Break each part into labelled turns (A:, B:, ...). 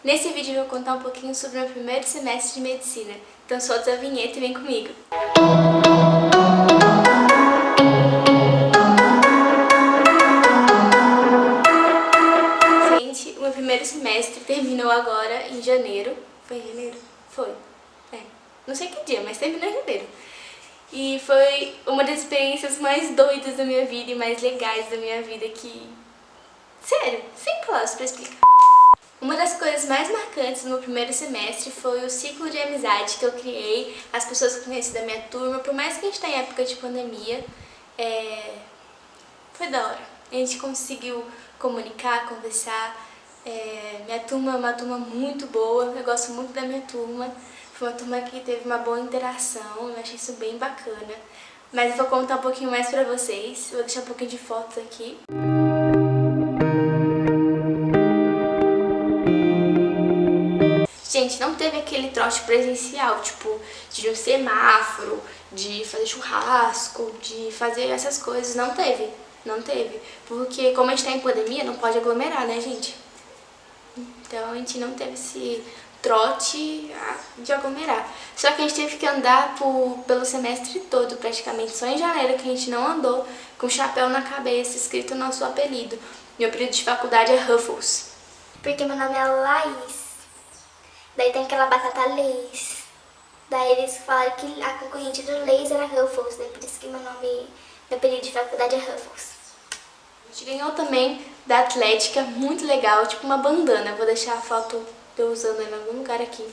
A: Nesse vídeo eu vou contar um pouquinho sobre o meu primeiro semestre de medicina. Então solta a vinheta e vem comigo. Gente, o meu primeiro semestre terminou agora em janeiro. Foi em janeiro? Foi. Não sei que dia, mas terminou em janeiro. E foi uma das experiências mais doidas da minha vida e mais legais da minha vida que... Sério, sem palavras pra explicar. Uma das coisas mais marcantes no meu primeiro semestre foi o ciclo de amizade que eu criei, as pessoas que eu conheci da minha turma, por mais que a gente tá em época de pandemia, foi da hora. A gente conseguiu comunicar, conversar. Minha turma é uma turma muito boa, eu gosto muito da minha turma. Foi uma turma que teve uma boa interação, eu achei isso bem bacana. Mas eu vou contar um pouquinho mais pra vocês, eu vou deixar um pouquinho de fotos aqui. Gente, não teve aquele trote presencial, tipo, de ir no semáforo, de fazer churrasco, de fazer essas coisas, não teve. Não teve, porque como a gente tá em pandemia, não pode aglomerar, né, gente? Então a gente não teve esse trote de aglomerar. Só que a gente teve que andar pelo semestre todo, praticamente. Só em janeiro que a gente não andou com chapéu na cabeça, escrito o nosso apelido. Meu apelido de faculdade é Ruffles.
B: Porque meu nome é Laís. Daí tem aquela batata Lay's. Daí eles falaram que a concorrente do Lay's era Ruffles. Daí por isso que meu apelido de faculdade é Ruffles.
A: A gente ganhou também da Atlética, muito legal, tipo uma bandana. Eu vou deixar a foto de eu usando ela em algum lugar aqui.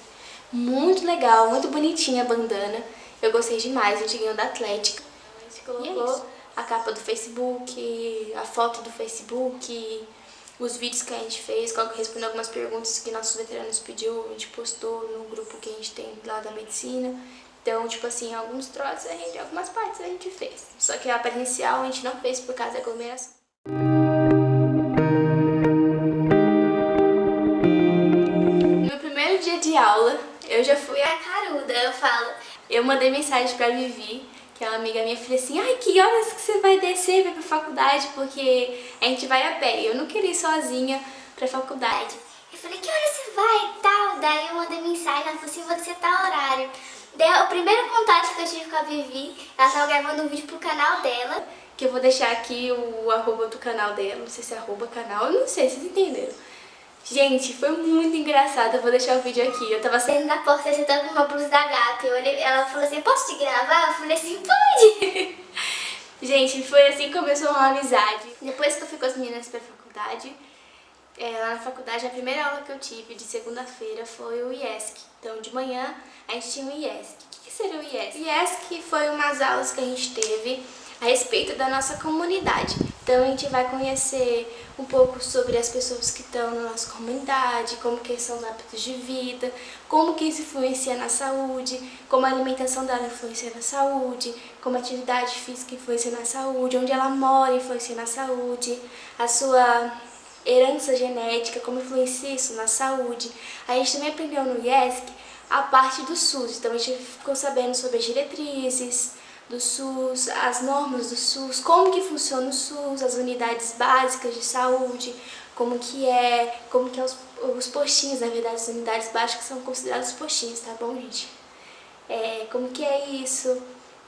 A: Muito legal, muito bonitinha a bandana. Eu gostei demais, a gente ganhou da Atlética. A gente colocou a capa do Facebook, a foto do Facebook, os vídeos que a gente fez, respondendo algumas perguntas que nossos veteranos pediu, a gente postou no grupo que a gente tem lá da medicina. Então, tipo assim, alguns troços, algumas partes a gente fez. Só que a presencial a gente não fez por causa da aglomeração. No meu primeiro dia de aula, eu já fui
B: A caruda, eu falo.
A: Eu mandei mensagem pra Vivi, que é uma amiga minha, falei assim, ai, que horas que você vai descer, vai pra faculdade, porque a gente vai a pé. Eu não queria ir sozinha pra faculdade.
B: Eu falei, que horas você vai e tal? Daí eu mandei mensagem, ela falou assim, vou descer tal horário. Daí o primeiro contato que eu tive com a Vivi, ela tava gravando um vídeo pro canal dela.
A: Que eu vou deixar aqui o arroba do canal dela, não sei se é arroba canal, eu não sei, vocês entenderam. Gente, foi muito engraçado, eu vou deixar o vídeo aqui. Eu tava
B: saindo da porta, você tava com uma blusa da Gap. Ela falou assim, posso te gravar? Eu falei assim, pode!
A: Gente, foi assim que começou uma amizade. Depois que eu fui com as meninas pra faculdade, lá na faculdade, a primeira aula que eu tive de segunda-feira foi o IESC. Então, de manhã, a gente tinha o IESC. O que seria o IESC? O IESC foi umas aulas que a gente teve a respeito da nossa comunidade. Então a gente vai conhecer um pouco sobre as pessoas que estão na nossa comunidade, como que são os hábitos de vida, como que isso influencia na saúde, como a alimentação dela influencia na saúde, como a atividade física influencia na saúde, onde ela mora influencia na saúde, a sua herança genética, como influencia isso na saúde. A gente também aprendeu no IESC a parte do SUS, então a gente ficou sabendo sobre as diretrizes do SUS, as normas do SUS, como que funciona o SUS, as unidades básicas de saúde, como que é os postinhos, na verdade, as unidades básicas são consideradas postinhos, tá bom, gente? Como que é isso,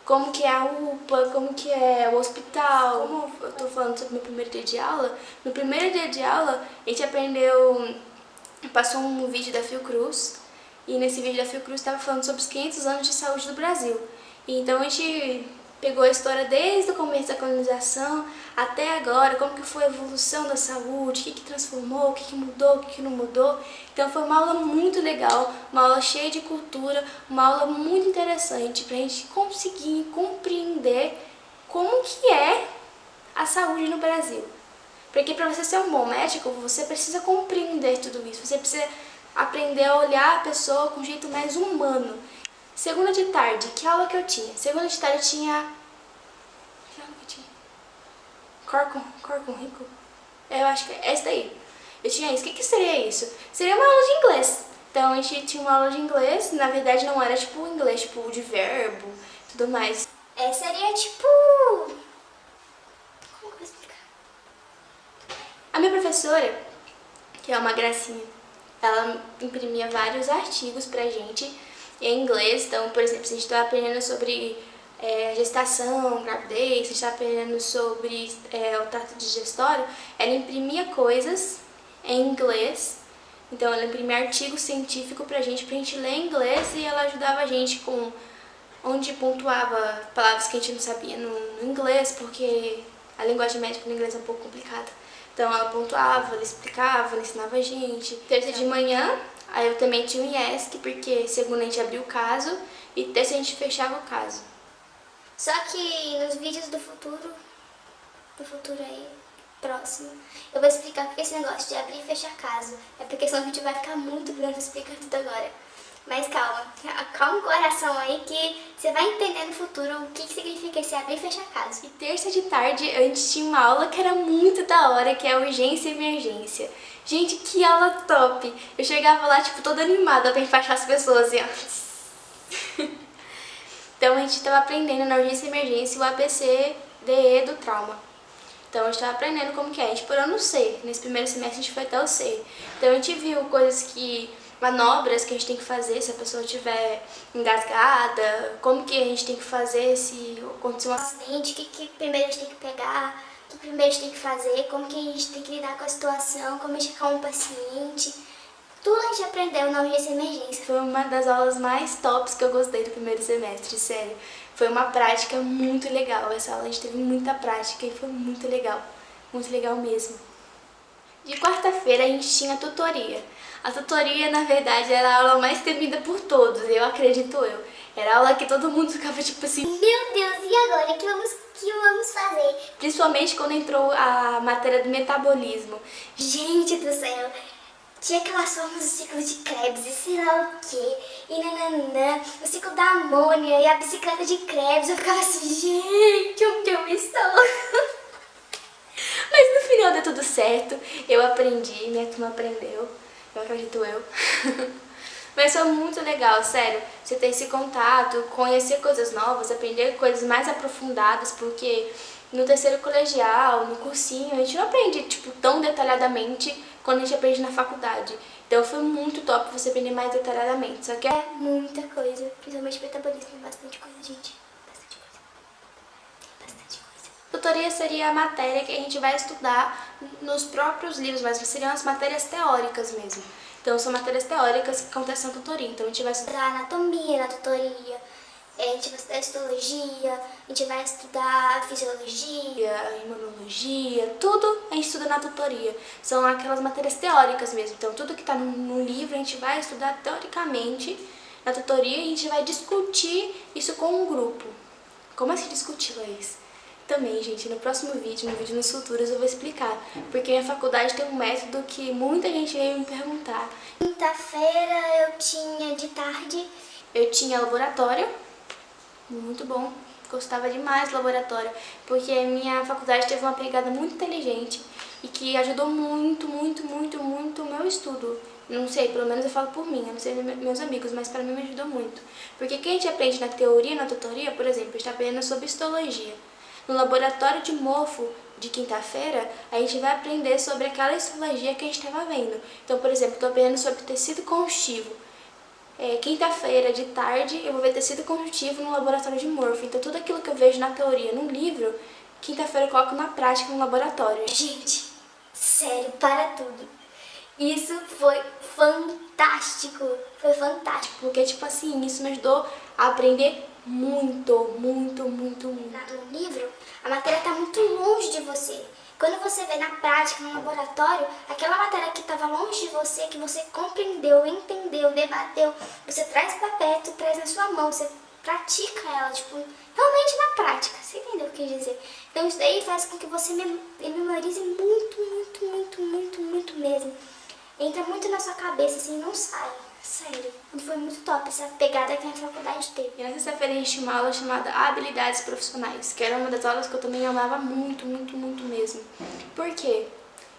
A: como que é a UPA, como que é o hospital. Como eu tô falando sobre o meu primeiro dia de aula, no primeiro dia de aula a gente passou um vídeo da Fiocruz, e nesse vídeo da Fiocruz estava falando sobre os 500 anos de saúde do Brasil. Então a gente pegou a história desde o começo da colonização até agora, como que foi a evolução da saúde, o que transformou, o que mudou, o que não mudou. Então foi uma aula muito legal, uma aula cheia de cultura, uma aula muito interessante para a gente conseguir compreender como que é a saúde no Brasil. Porque para você ser um bom médico, você precisa compreender tudo isso, você precisa aprender a olhar a pessoa com um jeito mais humano. Segunda de tarde, que aula que eu tinha? Segunda de tarde eu tinha... Que aula que eu tinha? Corcom rico? Eu acho que é essa daí. Eu tinha isso. O que seria isso? Seria uma aula de inglês. Então a gente tinha uma aula de inglês, na verdade não era tipo inglês, tipo de verbo e tudo mais.
B: Seria tipo... Como que eu vou explicar?
A: A minha professora, que é uma gracinha, ela imprimia vários artigos pra gente em inglês. Então, por exemplo, se a gente estava aprendendo sobre gestação, gravidez, se a gente estava aprendendo sobre o trato digestório, ela imprimia coisas em inglês. Então, ela imprimia artigo científico pra gente ler em inglês, e ela ajudava a gente com onde pontuava palavras que a gente não sabia no inglês, porque a linguagem médica no inglês é um pouco complicada. Então ela pontuava, ela explicava, ela ensinava a gente. Terça de manhã, aí eu também tinha o IESC, porque segunda a gente abriu o caso e terça a gente fechava o caso.
B: Só que nos vídeos do futuro aí, próximo, eu vou explicar porque esse negócio de abrir e fechar caso. É porque senão o vídeo vai ficar muito grande explicando tudo agora. Mas calma o coração aí que você vai entender no futuro o que significa esse abrir e fechar caso.
A: E terça de tarde a gente tinha uma aula que era muito da hora, que é urgência e emergência. Gente, que aula top! Eu chegava lá, tipo, toda animada pra enfaixar as pessoas, assim, ó. Então a gente tava aprendendo na urgência e emergência o ABCDE do trauma. Então a gente tava aprendendo como que é. A gente parou no C. Nesse primeiro semestre a gente foi até o C. Então a gente viu coisas manobras que a gente tem que fazer se a pessoa estiver engasgada, como que a gente tem que fazer se acontecer um
B: acidente, o que primeiro a gente tem que pegar, o que primeiro a gente tem que fazer, como que a gente tem que lidar com a situação, como a gente acalma um paciente. Tudo a gente aprendeu na urgência e emergência.
A: Foi uma das aulas mais tops que eu gostei do primeiro semestre, sério. Foi uma prática muito legal. Essa aula a gente teve muita prática e foi muito legal mesmo. De quarta-feira a gente tinha tutoria. A tutoria, na verdade, era a aula mais temida por todos, acredito eu. Era a aula que todo mundo ficava tipo assim,
B: meu Deus, e agora? O que vamos fazer?
A: Principalmente quando entrou a matéria do metabolismo.
B: Gente do céu, tinha aquelas formas do ciclo de Krebs e sei lá o quê, e nananã, o ciclo da amônia e a bicicleta de Krebs. Eu ficava assim, gente, onde eu estou?
A: Mas no final deu tudo certo, eu aprendi, minha turma aprendeu, eu acredito eu. Mas foi muito legal, sério, você ter esse contato, conhecer coisas novas, aprender coisas mais aprofundadas, porque no terceiro colegial, no cursinho, a gente não aprende tipo, tão detalhadamente quando a gente aprende na faculdade. Então foi muito top você aprender mais detalhadamente, só que
B: é muita coisa, principalmente metabolismo, bastante coisa, gente.
A: Tutoria seria a matéria que a gente vai estudar nos próprios livros, mas seriam as matérias teóricas mesmo. Então são matérias teóricas que acontecem na tutoria. Então a gente vai
B: estudar anatomia na tutoria, a gente vai estudar histologia, a gente vai estudar fisiologia,
A: imunologia, tudo a gente estuda na tutoria. São aquelas matérias teóricas mesmo. Então tudo que está no livro a gente vai estudar teoricamente na tutoria e a gente vai discutir isso com um grupo. Como assim discutir, Laís? Também, gente, no próximo vídeo, no vídeo nos futuros, eu vou explicar. Porque minha faculdade tem um método que muita gente veio me perguntar.
B: Quinta-feira eu tinha de tarde.
A: Eu tinha laboratório, muito bom. Gostava demais do laboratório, porque a minha faculdade teve uma pegada muito inteligente e que ajudou muito o meu estudo. Não sei, pelo menos eu falo por mim, eu não sei meus amigos, mas para mim me ajudou muito. Porque quem a gente aprende na teoria, na tutoria, por exemplo, a gente está aprendendo sobre histologia. No laboratório de morfo de quinta-feira, a gente vai aprender sobre aquela histologia que a gente estava vendo. Então, por exemplo, estou aprendendo sobre tecido conjuntivo. Quinta-feira de tarde, eu vou ver tecido conjuntivo no laboratório de morfo. Então, tudo aquilo que eu vejo na teoria, no livro, quinta-feira eu coloco na prática no laboratório.
B: Gente, sério, para tudo. Isso foi fantástico. Foi fantástico.
A: Porque, tipo assim, isso me ajudou a aprender muito.
B: No livro, a matéria está muito longe de você. Quando você vê na prática, no laboratório, aquela matéria que estava longe de você, que você compreendeu, entendeu, debateu, você traz para perto, traz na sua mão, você pratica ela, tipo, realmente na prática. Você entendeu o que eu quis dizer? Então isso daí faz com que você memorize muito mesmo. Entra muito na sua cabeça, assim, não sai. Sério, foi muito top essa pegada que a faculdade teve.
A: E na sexta-feira a gente tinha uma aula chamada Habilidades Profissionais, que era uma das aulas que eu também amava muito mesmo. Por quê?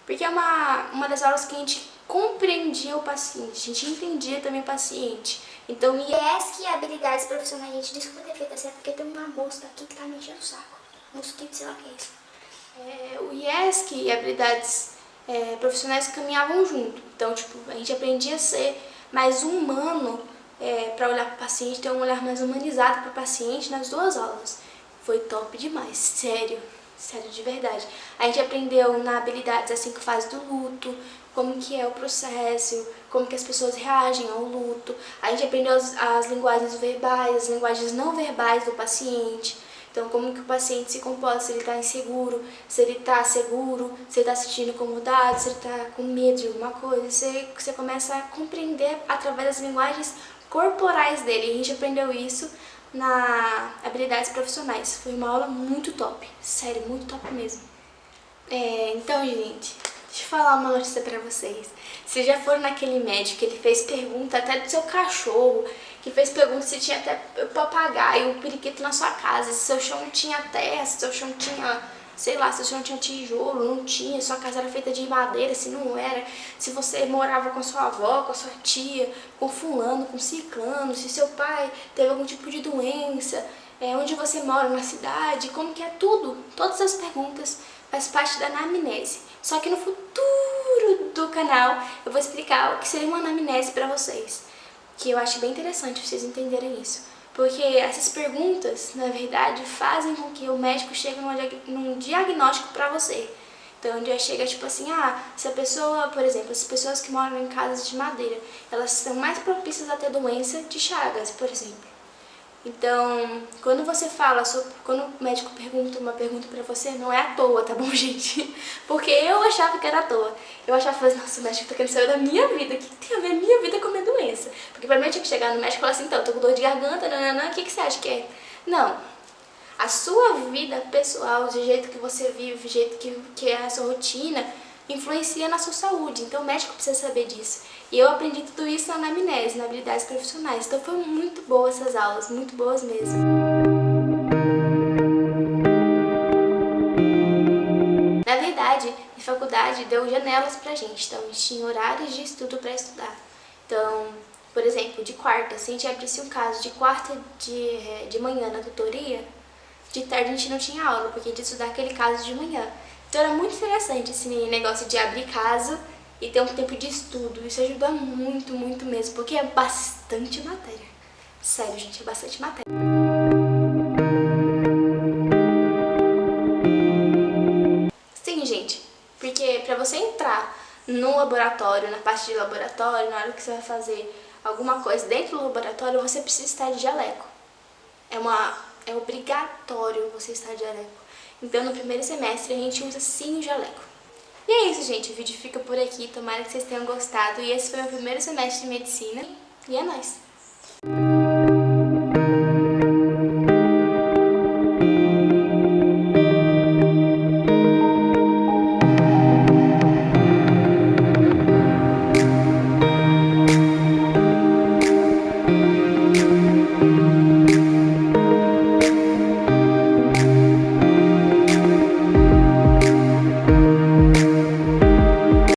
A: Porque é uma das aulas que a gente compreendia o paciente, a gente entendia também o paciente. Então,
B: IESC e Habilidades Profissionais, gente, desculpa ter feito assim, porque tem uma mosca aqui que tá me enchendo o saco. Mosquito, sei lá o que é isso.
A: O IESC e Habilidades profissionais que caminhavam junto. Então, tipo, a gente aprendia a ser mais humano para olhar para o paciente, ter um olhar mais humanizado para o paciente nas 2 aulas. Foi top demais, sério de verdade. A gente aprendeu na habilidades as 5 fases do luto, como que é o processo, como que as pessoas reagem ao luto. A gente aprendeu as linguagens verbais, as linguagens não verbais do paciente. Então, como que o paciente se comporta, se ele está inseguro, se ele está seguro, se ele está se sentindo incomodado, se ele está com medo de alguma coisa. Você começa a compreender através das linguagens corporais dele. A gente aprendeu isso na habilidades profissionais. Foi uma aula muito top, sério, muito top mesmo. Então, gente, deixa eu falar uma notícia pra vocês. Vocês já foram naquele médico que ele fez pergunta até do seu cachorro, que fez pergunta se tinha até papagaio, periquito na sua casa, se seu chão tinha terra, se seu chão tinha, sei lá, se seu chão tinha tijolo, não tinha, sua casa era feita de madeira, se não era, se você morava com sua avó, com a sua tia, com fulano, com ciclano, se seu pai teve algum tipo de doença, onde você mora na cidade, como que é tudo, todas as perguntas faz parte da anamnese. Só que no futuro do canal eu vou explicar o que seria uma anamnese pra vocês, que eu acho bem interessante vocês entenderem isso. Porque essas perguntas, na verdade, fazem com que o médico chegue num diagnóstico pra você. Então, onde chega tipo assim, se a pessoa, por exemplo, as pessoas que moram em casas de madeira, elas são mais propícias a ter doença de Chagas, por exemplo. Então, quando você fala quando o médico pergunta uma pergunta pra você, não é à toa, tá bom, gente? Porque eu achava que era à toa. Eu achava, nossa, o médico tá querendo saber da minha vida. O que tem a ver a minha vida com a minha doença? Porque pra mim eu tinha que chegar no médico e falar assim, então, eu tô com dor de garganta, nananã, o que você acha que é? Não. A sua vida pessoal, do jeito que você vive, do jeito que é a sua rotina, influencia na sua saúde. Então, o médico precisa saber disso. E eu aprendi tudo isso na anamnese, na habilidades profissionais. Então, foram muito boas essas aulas, muito boas mesmo. Na verdade, a faculdade deu janelas pra gente. Então, a gente tinha horários de estudo para estudar. Então, por exemplo, de quarta, se a gente abrisse um caso de quarta de manhã na tutoria, de tarde a gente não tinha aula, porque a gente ia estudar aquele caso de manhã. Então era muito interessante esse negócio de abrir caso e ter um tempo de estudo. Isso ajuda muito, muito mesmo, porque é bastante matéria. Sério, gente, é bastante matéria. Sim, gente, porque pra você entrar no laboratório, na parte de laboratório, na hora que você vai fazer alguma coisa dentro do laboratório, você precisa estar de jaleco. É obrigatório você estar de jaleco. Então, no primeiro semestre, a gente usa sim o jaleco. E é isso, gente. O vídeo fica por aqui. Tomara que vocês tenham gostado. E esse foi o meu primeiro semestre de medicina. E é nóis!